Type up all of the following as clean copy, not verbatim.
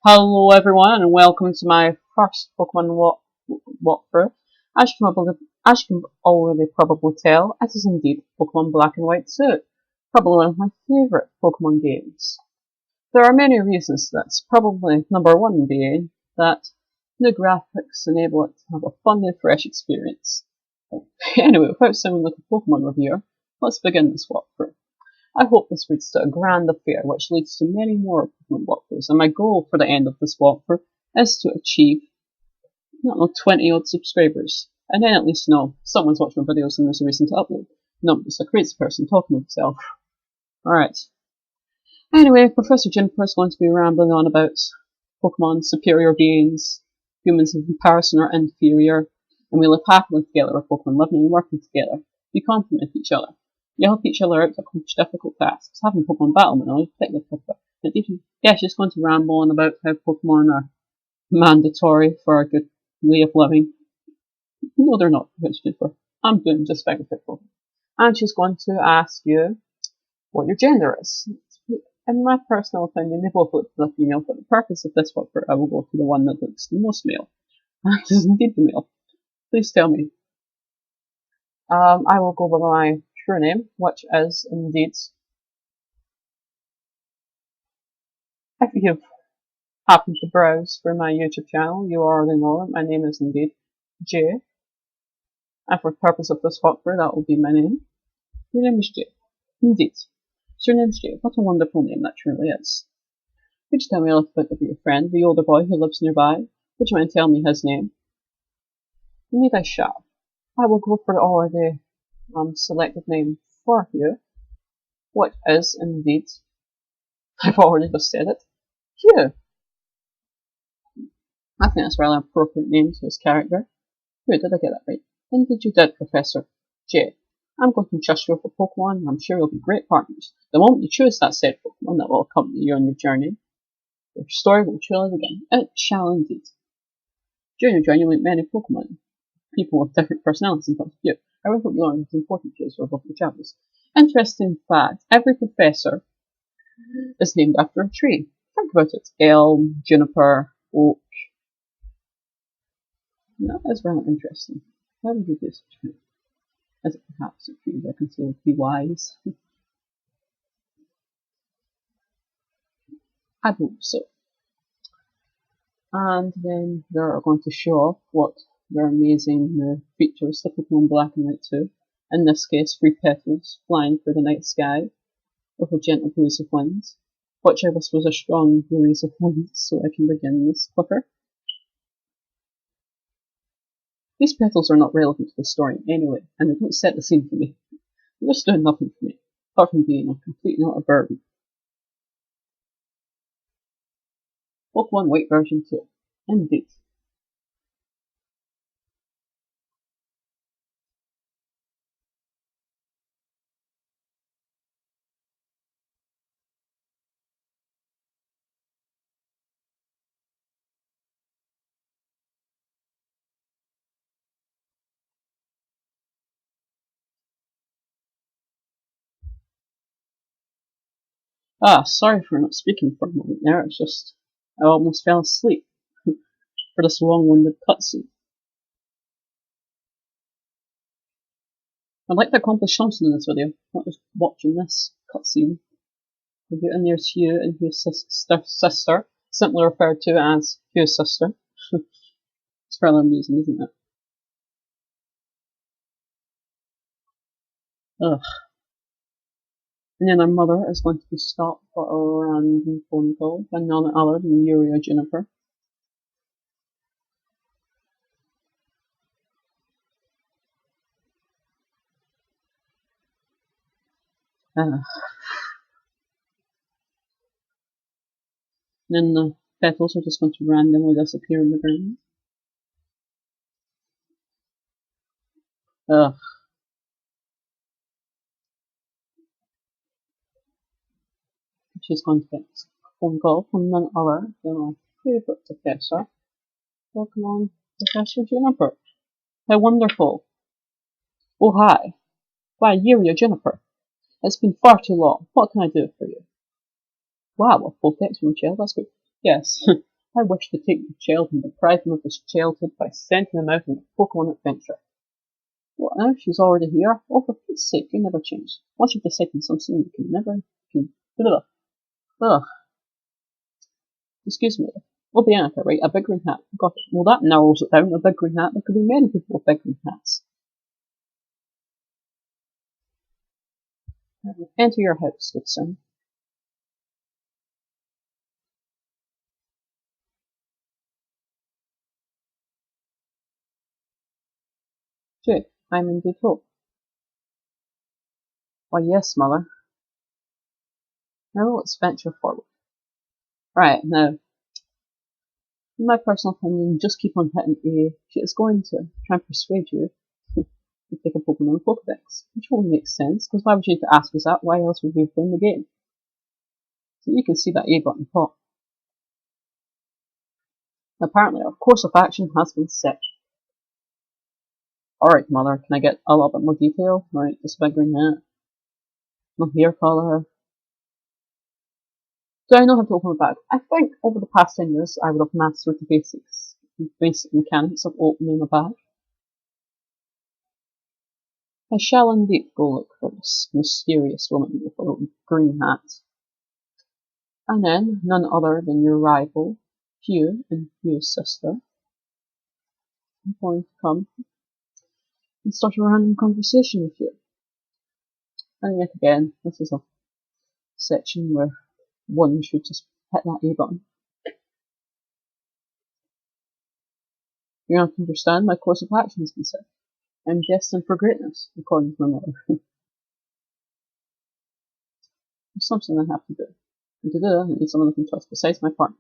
Hello everyone and welcome to my first Pokemon walkthrough. As you can already probably tell, it is indeed Pokemon Black and White 2, probably one of my favourite Pokemon games. There are many reasons for this, probably number one being that the graphics enable it to have a fun and fresh experience. Anyway, without sounding like a Pokemon reviewer, let's begin this walkthrough. I hope this leads to a grand affair which leads to many more Pokemon walkthroughs, and my goal for the end of this walkthrough is to achieve, 20 odd subscribers. And then at least know someone's watched my videos and there's a reason to upload. Not just a crazy person talking to himself. Alright. Anyway, Professor Juniper is going to be rambling on about Pokemon superior beings, humans in comparison are inferior, and we live happily together with Pokemon, living and working together. We complement each other. You help each other out to accomplish difficult tasks. Having Pokemon battle is particularly tough. Yeah, she's going to ramble on about how Pokemon are mandatory for a good way of living. No, they're not, Juniper. I'm doing just fine with it. And she's going to ask you what your gender is. In my personal opinion, they both look like female. For the purpose of this walkthrough, I will go to the one that looks the most male. And it is indeed the male. Please tell me. I will go by my true name, which is indeed, if you have happened to browse through my YouTube channel, you already know that my name is indeed Jay. And for the purpose of this walkthrough, that will be my name. Your name is Jay. Indeed. So your name is Jay. What a wonderful name that truly is. Could you tell me a little bit about your friend, the older boy who lives nearby? Would you mind telling me his name? Indeed I shall. I will go for the already selected name for Hugh, which is indeed, I've already just said it, Hugh. I think that's a rather appropriate name to his character. Wait, did I get that right? Indeed you did, Professor J. I'm going to trust you with a Pokemon, and I'm sure you'll be great partners. The moment you choose that said Pokemon that will accompany you on your journey, your story will truly begin. It shall indeed. During your journey you'll meet many Pokemon, people with different personalities and points of view. I will hope you learn what's important to you for both your travels. Interesting fact, every professor is named after a tree. Think about it. Elm, juniper, oak. That is rather interesting. Why would you do such a thing? Is it perhaps a tree that considered to be wise? I hope so. And then they're going to show off what their amazing features, the Pokemon Black and White 2. In this case, 3 petals flying through the night sky with a gentle breeze of winds, which I wish was a strong breeze of winds so I can begin this quicker. These petals are not relevant to the story anyway, and they don't set the scene for me. They're just doing nothing for me, apart from being a complete and utter burden. Pokemon White version 2. Indeed. Sorry for not speaking for a moment there, it's just, I almost fell asleep for this long-winded cutscene. I'd like to accomplish something in this video, not just watching this cutscene. And there's Hugh and Hugh's sister, simply referred to as Hugh's sister. It's rather amusing, isn't it? Ugh. And then our mother is going to be stopped for a random phone call by none other than Uriah Juniper. And then the petals are just going to randomly disappear in the ground. Ugh. She's going to get a phone call from none other than our favourite professor, Pokemon Professor Juniper. How wonderful! Oh hi! Why, Uriah Juniper! It's been far too long. What can I do for you? Wow, a full text from Michelle, that's good. Yes, I wish to take the child and deprive him of his childhood by sending him out on a Pokemon adventure. What now? She's already here? Oh, for Pete's sake, you never change. Once you've decided on something, you can never... Ugh. Ugh. Excuse me. Oh, Bianca, right? A big green hat. Got it. Well, that narrows it down. A big green hat. There could be many people with big green hats. Enter your house, good son. Jake, I'm in good hope. Why, yes, mother. Now let's venture forward. Right, now, in my personal opinion, just keep on hitting A. She is going to try and persuade you to take a Pokemon Pokedex, which only makes sense, because why would you need to ask us that? Why else would we have played the game? So you can see that A button pop. Apparently, our course of action has been set. Alright, mother, can I get a little bit more detail? Right, this big green hat. No hair colour. Do I know how to open a bag? I think over the past 10 years I would have mastered the basic mechanics of opening a bag. I shall indeed go look for this mysterious woman with a green hat. And then, none other than your rival, Hugh, and Hugh's sister, I'm going to come and start a random conversation with you. And yet again, this is a section where one should just hit that A button. You have to understand my course of action has been set. I'm destined for greatness, according to my mother. There's something I have to do. And to do that, I need someone I can trust besides my partner.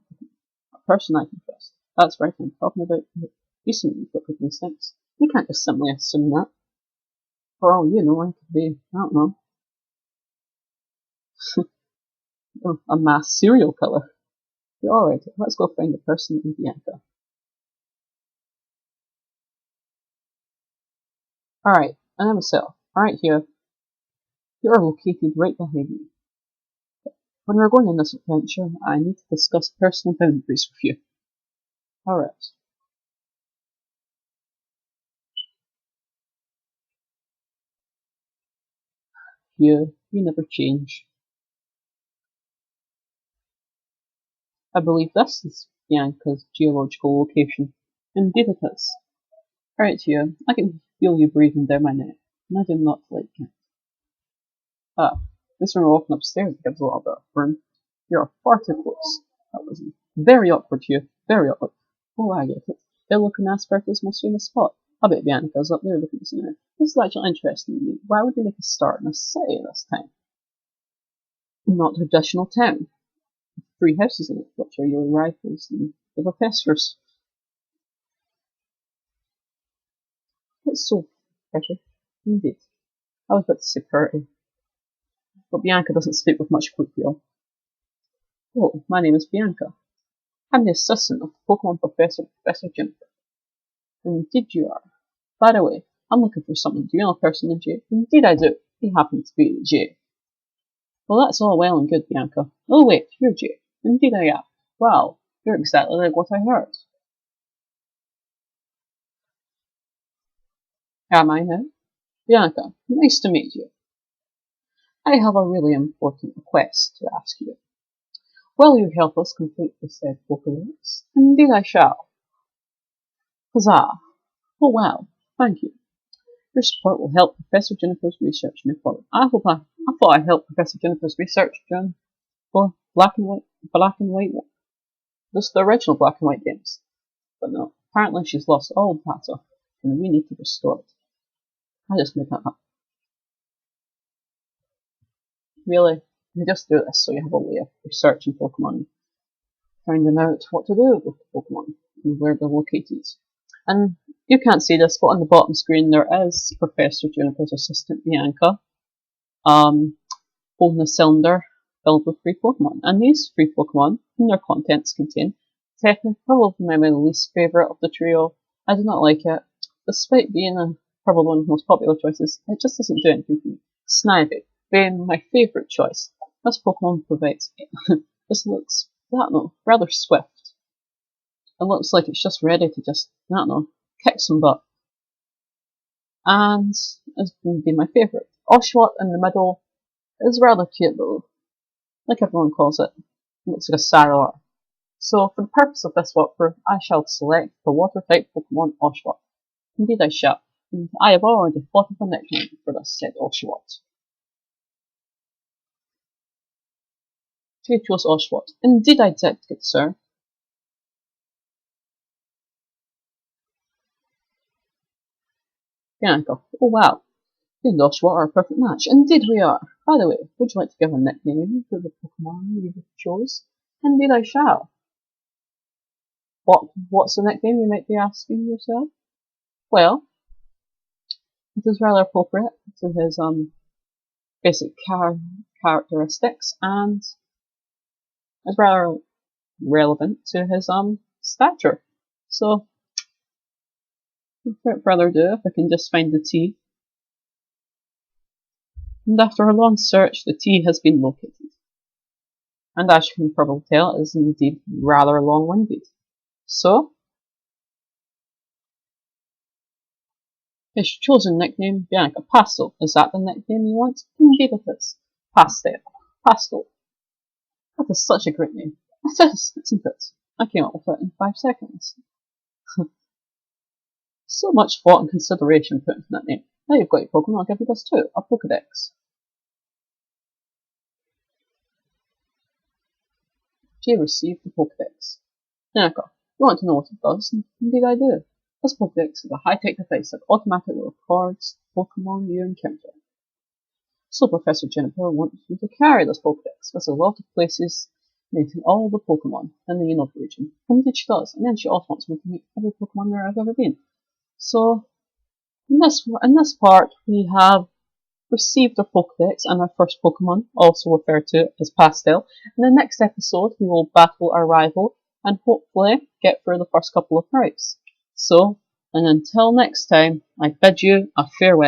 A person I can trust. That's right, I'm talking about you. You seem to be quick with these things. You can't just simply assume that. For all you know, I could be, I don't know, a mass serial killer. Alright, let's go find the person in Bianca. Alright, and I'm a cell. Alright, here. You are located right behind me. When we're going on this adventure, I need to discuss personal boundaries with you. Alright. You never change. I believe this is Bianca's geological location. Indeed it is. Alright, Hugh, I can feel you breathing down my neck, and I do not like it. Ah, this room open upstairs gives a little bit of room. You are far too close. That was very awkward, Hugh. Very awkward. Oh, I get it. They're looking at Aspertia's most famous spot. I bet Bianca's up there looking at this now. This is actually interesting to me. Why would they make a start in a city this time? Not a traditional town. 3 houses in it, which are your rivals and the professors. It's so pretty. Indeed. I was about to say pretty. But Bianca doesn't speak with much goodwill. Oh, my name is Bianca. I'm the assistant of the Pokemon Professor, Professor Jennifer. Indeed you are. By the way, I'm looking for someone. Do you know a person named Jay? Indeed I do. He happens to be Jay. Well, that's all well and good, Bianca. Oh wait, you're Jay. Indeed I am. Wow, you're exactly like what I heard. Am I now? Bianca, nice to meet you. I have a really important request to ask you. Will you help us complete the said Pokédex? Indeed I shall. Huzzah! Oh wow, thank you. Your support will help Professor Jennifer's research move forward. I thought I helped Professor Jennifer's research during Black and White, just the original Black and White games. But no, apparently she's lost all data, and we need to restore it. I just made that up. Really? You just do this so you have a way of researching Pokemon, finding out what to do with Pokemon, and where they're located. And you can't see this, but on the bottom screen there is Professor Juniper's assistant Bianca, holding a cylinder filled with free Pokemon. And these free Pokemon, and their contents contain, technically probably my least favourite of the trio. I do not like it. Despite being probably one of the most popular choices, it just doesn't do anything for me. Snivy, being my favourite choice. This Pokemon provides this looks, I don't know, rather swift. It looks like it's just ready to just, I don't know, kick some butt. And it's going to be my favourite. Oshawott in the middle is rather cute though, like everyone calls it. It looks like a Saroar. So for the purpose of this walkthrough, I shall select the water-type Pokemon Oshawott. Indeed I shall, and I have already thought of a nickname for this said Oshawott. You chose Oshawott. Indeed I did, good sir. Bianca. Oh wow, you and Oshawott are a perfect match. Indeed we are. By the way, would you like to give a nickname to the Pokemon you chose? Indeed I shall. What's the nickname, you might be asking yourself? Well, it is rather appropriate to his basic characteristics and is rather relevant to his stature. So, without further ado, if I can just find the T. And after a long search, the T has been located. And as you can probably tell, it is indeed rather long-winded. So, his chosen nickname, Bianca. Pastel. Is that the nickname you want? Indeed it is. Pastel. Pastel. That is such a great name. It is, isn't it? I came up with it in 5 seconds. So much thought and consideration put into that name. Now you've got your Pokemon, I'll give you this too, a Pokedex. You received the Pokedex. Bianca, you want to know what it does? Indeed I do. This Pokedex is a high-tech device that automatically records Pokemon you encounter. So Professor Juniper wants you to carry this Pokedex. There's a lot of places meeting all the Pokemon in the Unova region. Indeed she does, and then she also wants me to meet every Pokemon there has ever been. So, in this part, we have received our Pokedex and our first Pokemon, also referred to as Pastel. In the next episode, we will battle our rival and hopefully get through the first couple of routes. So, and until next time, I bid you a farewell.